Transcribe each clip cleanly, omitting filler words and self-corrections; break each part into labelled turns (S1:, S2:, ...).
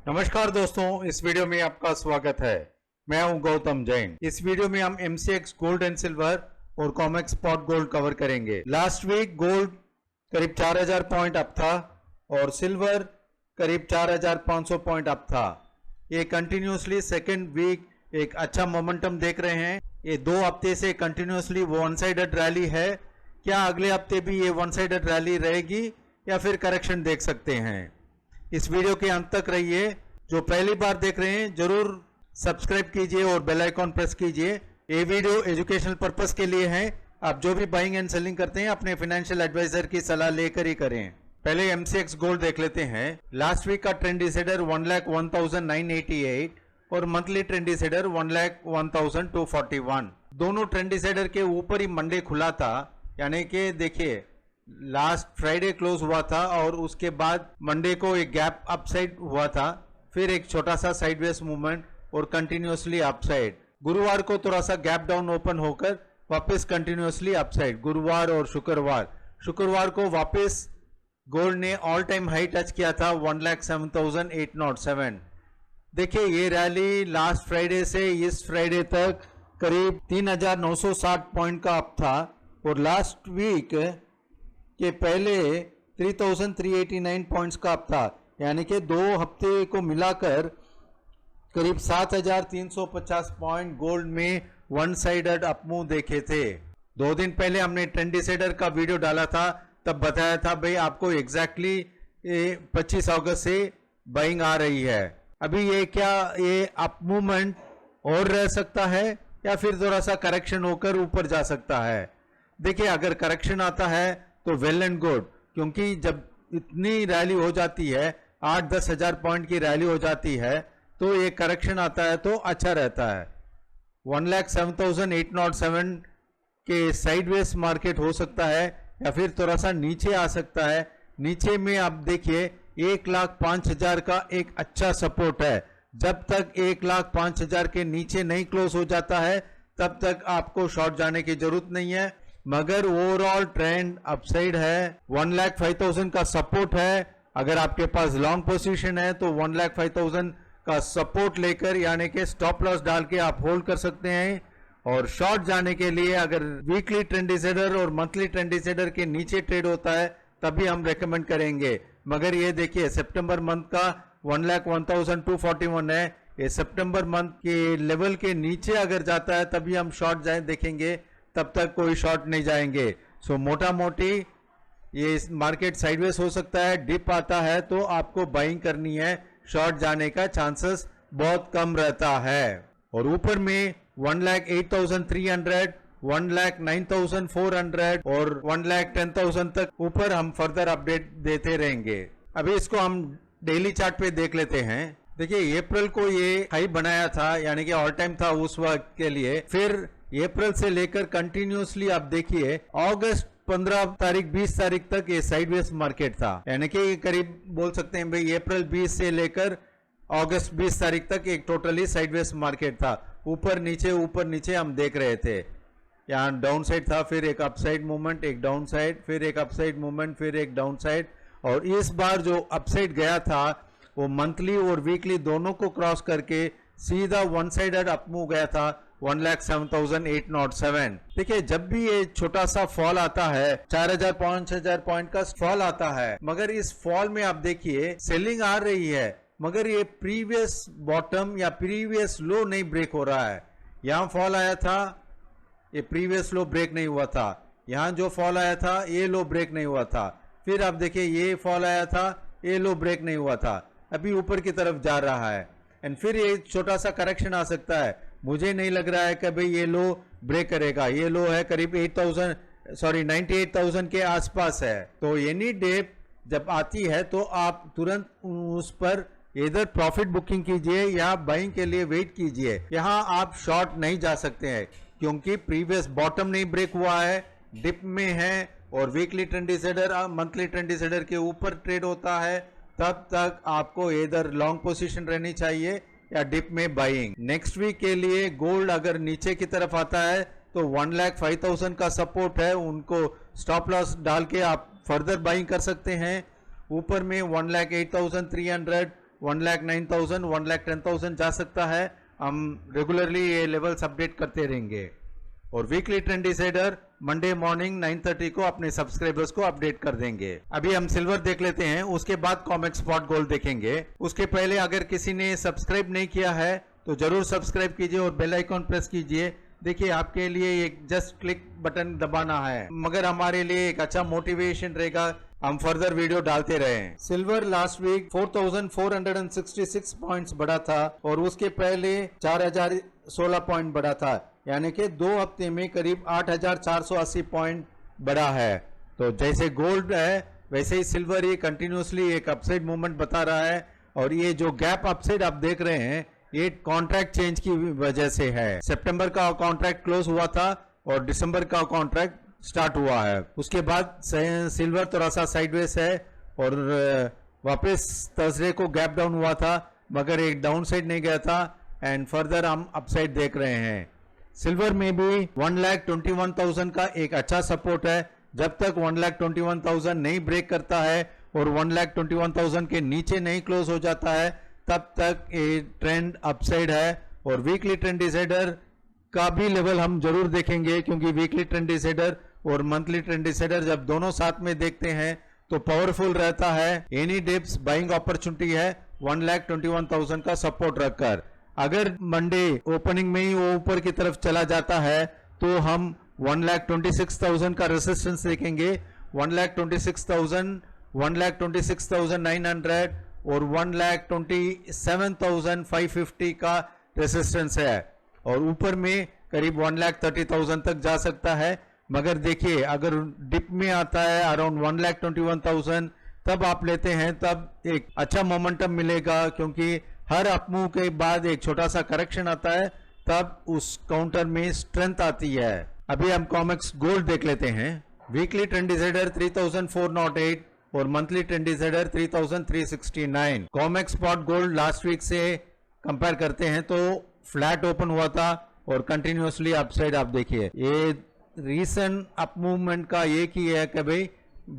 S1: नमस्कार दोस्तों, इस वीडियो में आपका स्वागत है। मैं हूं गौतम जैन। इस वीडियो में हम MCX गोल्ड एंड सिल्वर और कॉमेक्स स्पॉट गोल्ड कवर करेंगे। लास्ट वीक गोल्ड करीब 4000 पॉइंट अप था और सिल्वर करीब 4500 पॉइंट अप था। ये कंटिन्यूसली सेकेंड वीक एक अच्छा मोमेंटम देख रहे हैं। ये 2 हफ्ते से कंटिन्यूसली वन साइडेड रैली है। क्या अगले हफ्ते भी ये वन साइडेड रैली रहेगी या फिर करेक्शन देख सकते हैं? इस वीडियो के अंत तक रहिए। जो पहली बार देख रहे हैं जरूर सब्सक्राइब कीजिए और बेल आइकॉन प्रेस कीजिए। ये वीडियो एजुकेशनल पर्पस के लिए है। आप जो भी बाइंग एंड सेलिंग करते हैं अपने फाइनेंशियल एडवाइजर की सलाह लेकर ही करें। पहले MCX गोल्ड देख लेते हैं। लास्ट वीक का ट्रेंड डिसाइडर 1,01,988 और मंथली ट्रेंड डिसाइडर 1,01,241। दोनों ट्रेंड डिसाइडर के ऊपर ही मंडे खुला था, यानी कि देखिए लास्ट फ्राइडे क्लोज हुआ था और उसके बाद मंडे को एक गैप अपसाइड हुआ था, फिर एक छोटा सा साइडवेज मूवमेंट और कंटिन्यूसली अपसाइड। गुरुवार को थोड़ा सा गैप डाउन ओपन होकर वापस कंटिन्यूसली अपसाइड। गुरुवार और शुक्रवार को वापस गोल्ड ने ऑल टाइम हाई टच किया था 1,07,807। देखिए ये रैली लास्ट फ्राइडे से इस फ्राइडे तक करीब 3,960 पॉइंट का अप था और लास्ट वीक के पहले 3,389 पॉइंट्स का अप था, यानी कि 2 हफ्ते को मिलाकर करीब 7,350 पॉइंट गोल्ड में वन साइडेड अपमूव देखे थे। 2 दिन पहले हमने ट्रेंड डिसाइडर का वीडियो डाला था, तब बताया था भाई आपको एग्जैक्टली 25 अगस्त से बाइंग आ रही है। अभी ये अप मूवमेंट और रह सकता है या फिर थोड़ा सा करेक्शन होकर ऊपर जा सकता है। देखिए अगर करेक्शन आता है तो वेल एंड गुड, क्योंकि जब इतनी रैली हो जाती है 8-10 हजार पॉइंट की रैली हो जाती है तो ये करेक्शन आता है तो अच्छा रहता है। 1,07,807 के साइडवेज मार्केट हो सकता है या फिर थोड़ा सा नीचे आ सकता है। नीचे में आप देखिए 1,05,000 का एक अच्छा सपोर्ट है। जब तक 1,05,000 के नीचे नहीं क्लोज हो जाता है तब तक आपको शॉर्ट जाने की जरूरत नहीं है, मगर ओवरऑल ट्रेंड अपसाइड है। 1,05,000 का सपोर्ट है। अगर आपके पास लॉन्ग पोजीशन है तो 1,05,000 का सपोर्ट लेकर यानी कि स्टॉप लॉस डाल के आप होल्ड कर सकते हैं। और शॉर्ट जाने के लिए अगर वीकली ट्रेंड डिसाइडर और मंथली ट्रेंड डिसाइडर के नीचे ट्रेड होता है तभी हम रेकमेंड करेंगे। मगर ये देखिए सितंबर मंथ का 1,01,241 है। ये सितंबर मंथ के लेवल के नीचे अगर जाता है तभी हम शॉर्ट जाए देखेंगे, तब तक कोई शॉर्ट नहीं जाएंगे। सो मोटा मोटी ये मार्केट साइडवेज हो सकता है। डिप आता है तो आपको बाइंग करनी है, शॉर्ट जाने का चांसेस बहुत कम रहता है। और ऊपर में 1,08,300, 1,09,400 और 1,10,000 तक ऊपर हम फर्दर अपडेट देते रहेंगे। अभी इसको हम डेली चार्ट पे देख लेते हैं। देखिए अप्रैल को ये हाई बनाया था, यानी कि ऑल टाइम था उस वक्त के लिए। फिर अप्रैल से लेकर कंटिन्यूसली आप देखिए अगस्त 15 तारीख 20 तारीख तक ये साइडवेज मार्केट था, यानी कि करीब बोल सकते हैं भाई अप्रैल 20 से लेकर अगस्त 20 तारीख तक एक टोटली साइडवेज मार्केट था। ऊपर नीचे हम देख रहे थे। यहाँ डाउन साइड था, फिर एक अपसाइड मूवमेंट, एक डाउन साइड, फिर एक अपसाइड मूवमेंट, फिर एक डाउन साइड। और इस बार जो अपसाइड गया था वो मंथली और वीकली दोनों को क्रॉस करके सीधा वन साइडेड अपमूव गया था 1,07,807। देखिए जब भी ये छोटा सा फॉल आता है 4,000-5,000 पॉइंट का फॉल आता है, मगर इस फॉल में आप देखिए सेलिंग आ रही है, मगर ये प्रीवियस बॉटम या प्रीवियस लो नहीं ब्रेक हो रहा है। यहाँ फॉल आया था, ये प्रीवियस लो ब्रेक नहीं हुआ था। यहाँ जो फॉल आया था ये लो ब्रेक नहीं हुआ था। फिर आप देखिए ये फॉल आया था, ये लो ब्रेक नहीं हुआ था। अभी ऊपर की तरफ जा रहा है एंड फिर ये छोटा सा करेक्शन आ सकता है। मुझे नहीं लग रहा है कि भाई ये लो ब्रेक करेगा। ये लो है करीब 98,000 के आसपास है। तो एनी डिप जब आती है तो आप तुरंत उस पर इधर प्रॉफिट बुकिंग कीजिए या बाइंग के लिए वेट कीजिए। यहाँ आप शॉर्ट नहीं जा सकते हैं क्योंकि प्रीवियस बॉटम नहीं ब्रेक हुआ है, डिप में है और weekly trend decider monthly trend decider के ऊपर ट्रेड होता है। तब तक आपको इधर लॉन्ग पोजीशन रहनी चाहिए या डिप में बाइंग। नेक्स्ट वीक के लिए गोल्ड अगर नीचे की तरफ आता है तो 1,05,000 का सपोर्ट है, उनको स्टॉप लॉस डाल के आप फर्दर बाइंग कर सकते हैं। ऊपर में 1,08,300 1,09,000, 1,10,000 जा सकता है। हम रेगुलरली ये लेवल्स अपडेट करते रहेंगे। और weekly trend decider Monday morning 9:30 को अपने सब्सक्राइबर्स को अपडेट कर देंगे। अभी हम सिल्वर देख लेते हैं, उसके बाद कॉमेक्स स्पॉट गोल्ड देखेंगे। उसके पहले अगर किसी ने सब्सक्राइब नहीं किया है तो जरूर सब्सक्राइब कीजिए और बेल आइकॉन प्रेस कीजिए। देखिए आपके लिए एक जस्ट क्लिक बटन दबाना है, मगर हमारे लिए एक अच्छा मोटिवेशन रहेगा, हम फर्दर वीडियो डालते रहे। सिल्वर लास्ट वीक 4,466 पॉइंट्स बढ़ा था और उसके पहले 4,016 पॉइंट बढ़ा था, यानी कि 2 हफ्ते में करीब 8,480 पॉइंट बढ़ा है। तो जैसे गोल्ड है वैसे ही सिल्वर ये कंटिन्यूसली एक अपसाइड मूवमेंट बता रहा है। और ये जो गैप अपसाइड आप देख रहे हैं ये कॉन्ट्रैक्ट चेंज की वजह से है। सितंबर का कॉन्ट्रैक्ट क्लोज हुआ था और दिसंबर का कॉन्ट्रैक्ट स्टार्ट हुआ है। उसके बाद सिल्वर थोड़ा सा साइडवेज है और वापस थर्सडे को गैप डाउन हुआ था, मगर एक डाउन साइड नहीं गया था एंड फर्दर हम अपसाइड देख रहे हैं। सिल्वर में भी 1,21,000 का एक अच्छा सपोर्ट है। जब तक 1,21,000 नहीं ब्रेक करता है और 1,21,000 के नीचे नहीं क्लोज हो जाता है तब तक ये ट्रेंड अपसाइड है। और वीकली ट्रेंड डिसाइडर का भी लेवल हम जरूर देखेंगे, क्योंकि वीकली ट्रेंड डिसाइडर और मंथली ट्रेंड डिसाइडर जब दोनों साथ में देखते हैं तो पावरफुल रहता है। एनी डिप्स बाइंग अपॉर्चुनिटी है 1,21,000 का सपोर्ट रखकर। अगर मंडे ओपनिंग में ही वो ऊपर की तरफ चला जाता है तो हम 1,26,000 का रेसिस्टेंस देखेंगे। 1,26,000, 1,26,900 और 1,27,550 का रेसिस्टेंस है और ऊपर में करीब 1,30,000 तक जा सकता है। मगर देखिए अगर डिप में आता है अराउंड 1,21,000 तब आप लेते हैं, तब एक अच्छा मोमेंटम मिलेगा, क्योंकि हर अपमूव के बाद एक छोटा सा करेक्शन आता है, तब उस काउंटर में स्ट्रेंथ आती है। अभी हम कॉमेक्स गोल्ड देख लेते हैं। वीकली ट्रेंड डिसाइडर 3,408 और monthly trend decider 3,369। Comex spot gold last week से कंपेयर करते हैं तो फ्लैट ओपन हुआ था और कंटिन्यूसली अपसाइड आप देखिए। ये रीसेंट अप मूवमेंट का एक ही है कि भाई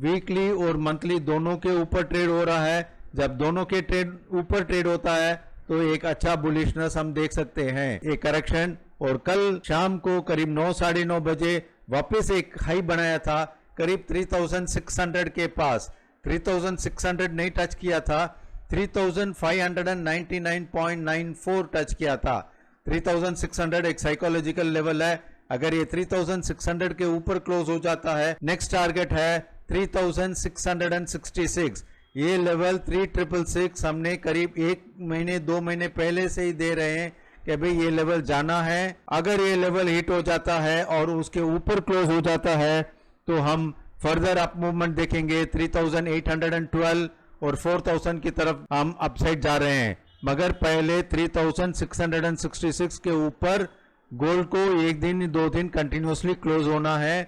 S1: वीकली और मंथली दोनों के ऊपर ट्रेड हो रहा है। जब दोनों के ट्रेड ऊपर ट्रेड होता है तो एक अच्छा बुलिशनेस हम देख सकते हैं, एक करेक्शन। और कल शाम को करीब 9 साढ़े 9 बजे वापस एक हाई बनाया था करीब 3,600 के पास। 3,600 नहीं टच किया था, 3,599.94 टच किया था। 3,600 एक साइकोलॉजिकल लेवल है। अगर ये 3,600 के ऊपर क्लोज हो जाता है, नेक्स्ट टारगेट है 3,666। ये लेवल 3,666 हमने करीब 1 महीने 2 महीने पहले से ही दे रहे हैं कि भाई ये लेवल जाना है। अगर ये लेवल हिट हो जाता है और उसके ऊपर क्लोज हो जाता है तो हम फर्दर अप मूवमेंट देखेंगे। 3,812 और 4,000 की तरफ हम अपसाइड जा रहे हैं, मगर पहले 3,666 के ऊपर गोल्ड को 1 दिन 2 दिन कंटिन्यूसली क्लोज होना है।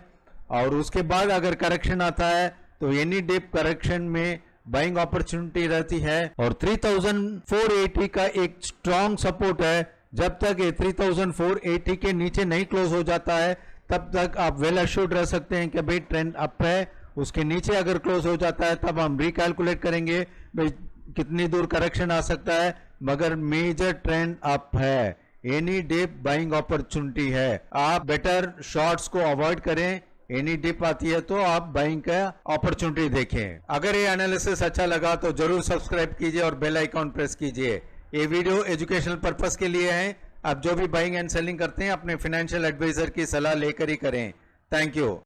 S1: और उसके बाद अगर करेक्शन आता है तो एनी डिप करेक्शन में बाइंग अपॉर्चुनिटी रहती है। और 3,480 का एक स्ट्रॉन्ग सपोर्ट है। जब तक ये 3,480 के नीचे नहीं क्लोज हो जाता है तब तक आप वेल अश्योर्ड रह सकते हैं कि भाई ट्रेंड अप है। उसके नीचे अगर क्लोज हो जाता है तब हम रिकैलकुलेट करेंगे भाई कितनी दूर करेक्शन आ सकता है, मगर मेजर ट्रेंड अप है। एनी डिप बाइंग अपॉर्चुनिटी है, आप बेटर शॉर्ट्स को अवॉइड करें। एनी डिप आती है तो आप बाइंग का अपॉर्चुनिटी देखें। अगर ये एनालिसिस अच्छा लगा तो जरूर सब्सक्राइब कीजिए और बेल आइकॉन प्रेस कीजिए। ये वीडियो एजुकेशनल पर्पस के लिए है। आप जो भी बाइंग एंड सेलिंग करते हैं अपने फाइनेंशियल एडवाइजर की सलाह लेकर ही करें। Thank you.